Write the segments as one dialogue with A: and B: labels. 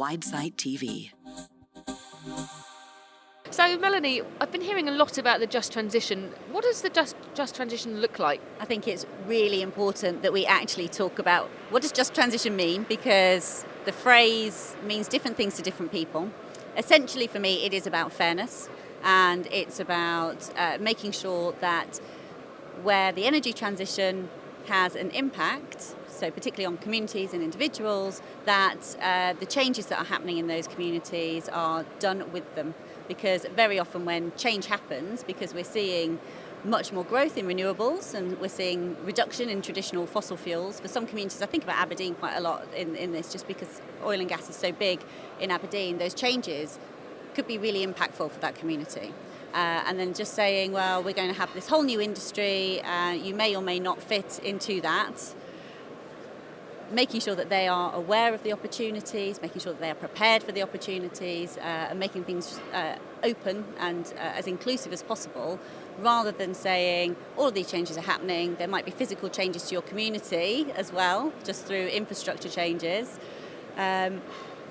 A: wide-site TV.
B: So, Melanie, I've been hearing a lot about the just transition. What does the just transition look like?
C: I think it's really important that we actually talk about what does just transition mean, because the phrase means different things to different people. Essentially, for me, it is about fairness, and it's about making sure that where the energy transition has an impact, so particularly on communities and individuals, that the changes that are happening in those communities are done with them. Because very often when change happens, because we're seeing much more growth in renewables and we're seeing reduction in traditional fossil fuels, for some communities, I think about Aberdeen quite a lot in this, just because oil and gas is so big in Aberdeen, those changes could be really impactful for that community. And then just saying, well, we're going to have this whole new industry, you may or may not fit into that. Making sure that they are aware of the opportunities, making sure that they are prepared for the opportunities, and making things open and as inclusive as possible, rather than saying all of these changes are happening. There might be physical changes to your community as well, just through infrastructure changes.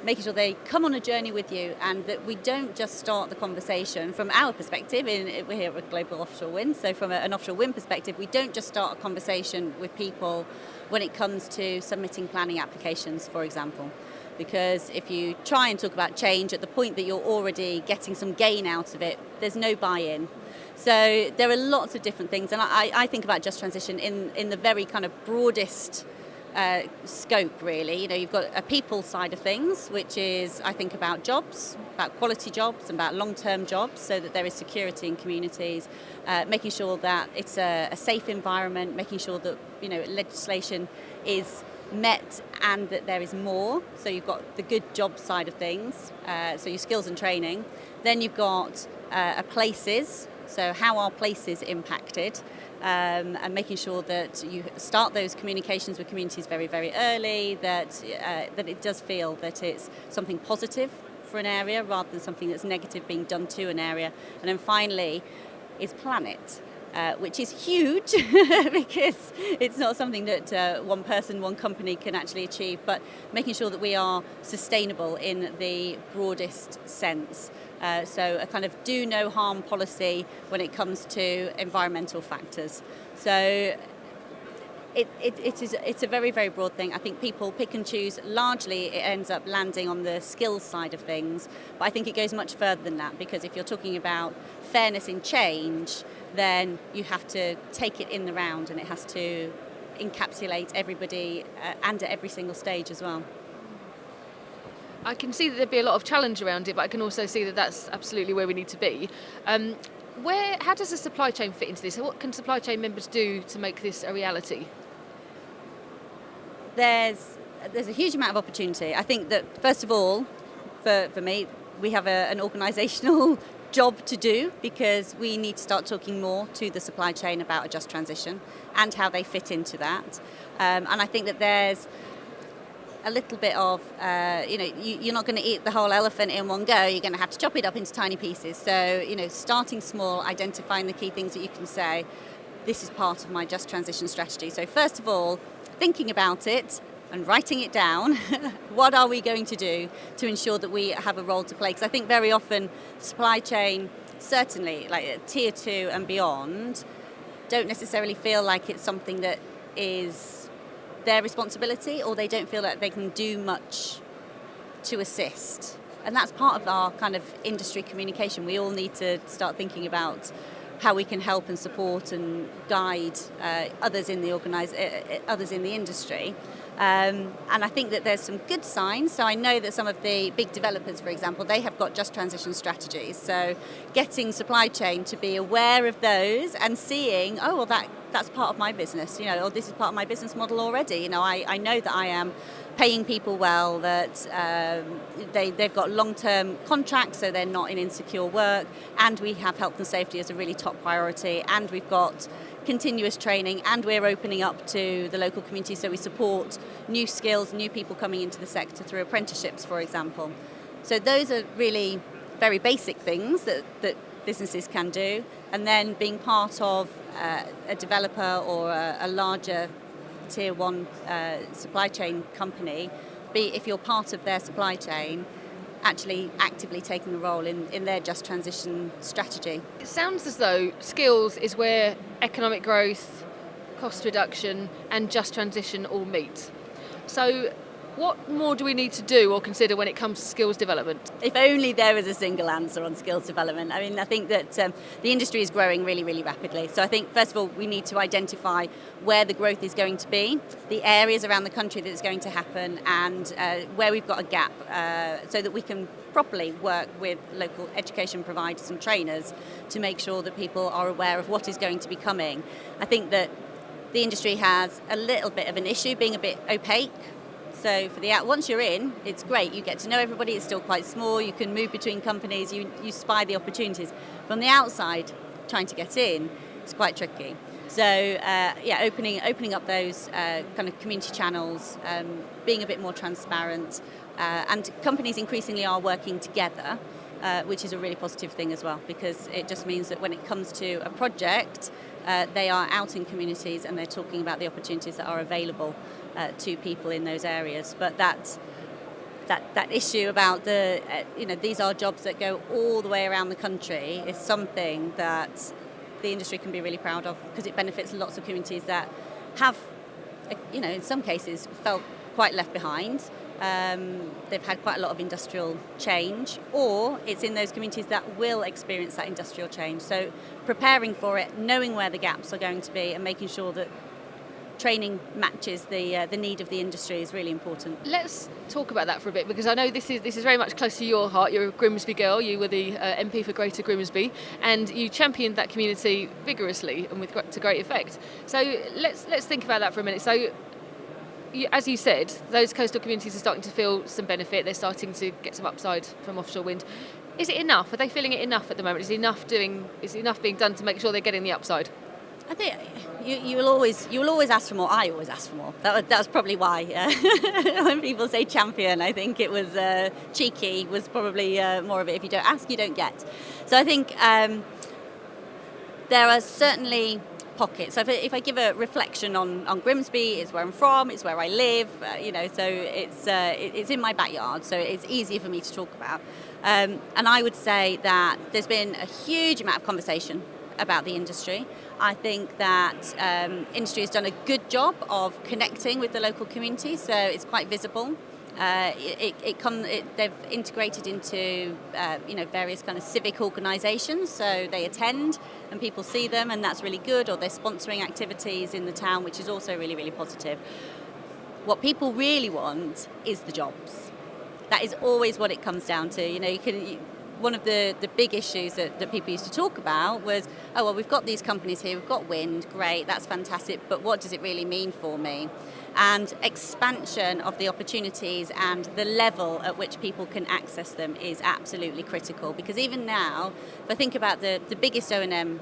C: Making sure they come on a journey with you, and that we don't just start the conversation from our perspective. We're here at Global Offshore Wind, so from an offshore wind perspective, we don't just start a conversation with people when it comes to submitting planning applications, for example. Because if you try and talk about change at the point that you're already getting some gain out of it, there's no buy-in. So there are lots of different things, and I think about just transition in the very kind of broadest scope, really. You know, you've got a people side of things, which is, I think, about jobs, about quality jobs, and about long-term jobs, so that there is security in communities, making sure that it's a safe environment, making sure that, you know, legislation is met and that there is more. So you've got the good job side of things, so your skills and training. Then you've got places, so how are places impacted? And making sure that you start those communications with communities very, very early, that it does feel that it's something positive for an area rather than something that's negative being done to an area. And then finally is planet, which is huge because it's not something that one person, one company can actually achieve, but making sure that we are sustainable in the broadest sense. So a kind of do no harm policy when it comes to environmental factors. So it's a very, very broad thing. I think people pick and choose. Largely it ends up landing on the skills side of things, but I think it goes much further than that, because if you're talking about fairness in change, then you have to take it in the round, and it has to encapsulate everybody and at every single stage as well.
B: I can see that there'd be a lot of challenge around it, but I can also see that that's absolutely where we need to be. How does the supply chain fit into this? What can supply chain members do to make this a reality?
C: There's a huge amount of opportunity. I think that, first of all, for me, we have an organisational job to do, because we need to start talking more to the supply chain about a just transition and how they fit into that. And I think that there's a little bit of, you're not going to eat the whole elephant in one go. You're going to have to chop it up into tiny pieces. So, starting small, identifying the key things that you can say, this is part of my just transition strategy. So first of all, thinking about it and writing it down. What are we going to do to ensure that we have a role to play? Because I think very often supply chain, certainly like tier 2 and beyond, don't necessarily feel like it's something that is their responsibility, or they don't feel like they can do much to assist. And that's part of our kind of industry communication. We all need to start thinking about how we can help and support and guide others in the others in the industry. And I think that there's some good signs. So I know that some of the big developers, for example, they have got just transition strategies. So getting supply chain to be aware of those and seeing, oh, well, that's part of my business, or this is part of my business model already. I know that I am paying people well, that they've got long-term contracts, so they're not in insecure work, and we have health and safety as a really top priority, and we've got continuous training, and we're opening up to the local community, so we support new skills, new people coming into the sector through apprenticeships, for example. So those are really very basic things that businesses can do, and then being part of a developer or a larger tier 1 supply chain company, be, if you're part of their supply chain, actually actively taking a role in their just transition strategy.
B: It sounds as though skills is where economic growth, cost reduction and just transition all meet. So what more do we need to do or consider when it comes to skills development?
C: If only there was a single answer on skills development. I mean, I think that the industry is growing really, really rapidly. So I think, first of all, we need to identify where the growth is going to be, the areas around the country that it's going to happen, and where we've got a gap, so that we can properly work with local education providers and trainers to make sure that people are aware of what is going to be coming. I think that the industry has a little bit of an issue being a bit opaque. So once you're in, it's great. You get to know everybody. It's still quite small. You can move between companies. You spy the opportunities. From the outside, trying to get in, it's quite tricky. So opening up those kind of community channels, being a bit more transparent, and companies increasingly are working together, which is a really positive thing as well, because it just means that when it comes to a project, they are out in communities and they're talking about the opportunities that are available to people in those areas. But that issue about these are jobs that go all the way around the country is something that the industry can be really proud of, because it benefits lots of communities that have, in some cases, felt quite left behind. They've had quite a lot of industrial change, or it's in those communities that will experience that industrial change. So preparing for it, knowing where the gaps are going to be, and making sure that training matches the need of the industry is really important.
B: Let's talk about that for a bit, because I know this is very much close to your heart. You're a Grimsby girl. You were the MP for Greater Grimsby, and you championed that community vigorously and to great effect. So let's think about that for a minute. So, as you said, those coastal communities are starting to feel some benefit. They're starting to get some upside from offshore wind. Is it enough? Are they feeling it enough at the moment? Is enough being done to make sure they're getting the upside?
C: I think you will always ask for more. I always ask for more. That was probably why when people say champion, I think it was cheeky was probably more of it. If you don't ask, you don't get. So I think there are certainly pockets. So if I give a reflection on Grimsby, it's where I'm from, it's where I live. So it's in my backyard, so it's easier for me to talk about. And I would say that there's been a huge amount of conversation about the industry. I think that industry has done a good job of connecting with the local community, so it's quite visible. They've integrated into various kind of civic organisations, so they attend and people see them, and that's really good. Or they're sponsoring activities in the town, which is also really, really positive. What people really want is the jobs. That is always what it comes down to. One of the big issues that people used to talk about was, we've got these companies here, we've got wind, great, that's fantastic, but what does it really mean for me? And expansion of the opportunities and the level at which people can access them is absolutely critical, because even now, if I think about the biggest O&M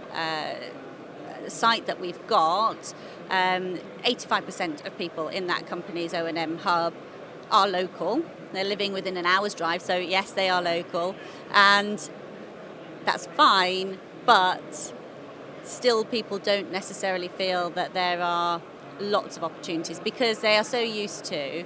C: site that we've got, 85% of people in that company's O&M hub are local. They're living within an hour's drive, so yes, they are local, and that's fine, but still people don't necessarily feel that there are lots of opportunities, because they are so used to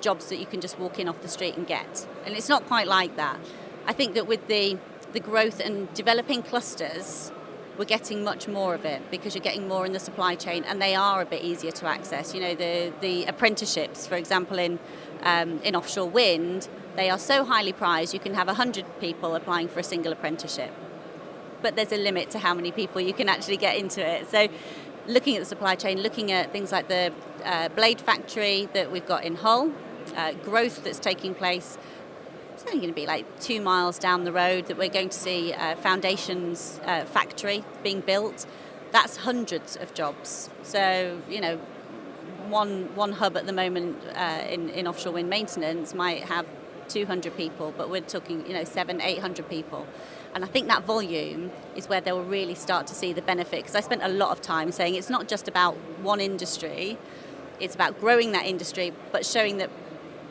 C: jobs that you can just walk in off the street and get. And it's not quite like that. I think that with the growth and developing clusters, we're getting much more of it, because you're getting more in the supply chain, and they are a bit easier to access. The apprenticeships, for example, in offshore wind, they are so highly prized. You can have 100 people applying for a single apprenticeship, but there's a limit to how many people you can actually get into it. So looking at the supply chain, looking at things like the blade factory that we've got in Hull, growth that's taking place. It's only going to be like 2 miles down the road that we're going to see a foundations factory being built. That's hundreds of jobs. So, one hub at the moment in offshore wind maintenance might have 200 people, but we're talking, 700-800 people. And I think that volume is where they will really start to see the benefit, because I spent a lot of time saying it's not just about one industry, it's about growing that industry, but showing that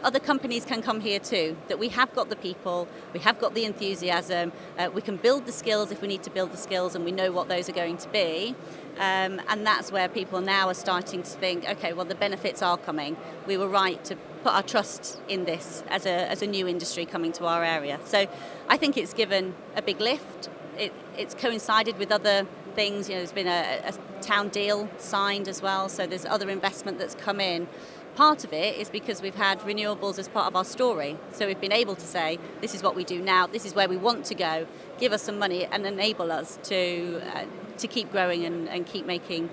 C: other companies can come here too, that we have got the people, we have got the enthusiasm, we can build the skills if we need to build the skills, and we know what those are going to be. And that's where people now are starting to think, okay, well, the benefits are coming. We were right to put our trust in this as a new industry coming to our area. So I think it's given a big lift. It's coincided with other things. There's been a town deal signed as well, so there's other investment that's come in. Part of it is because we've had renewables as part of our story. So we've been able to say, this is what we do now, this is where we want to go, give us some money and enable us to keep growing and keep making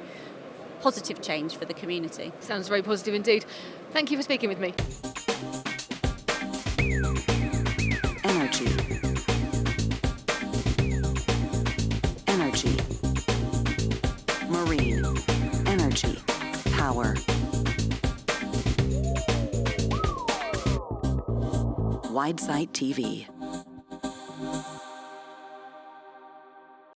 C: positive change for the community.
B: Sounds very positive indeed. Thank you for speaking with me.
A: Energy. Energy. Marine. Energy. Power. Widesight TV.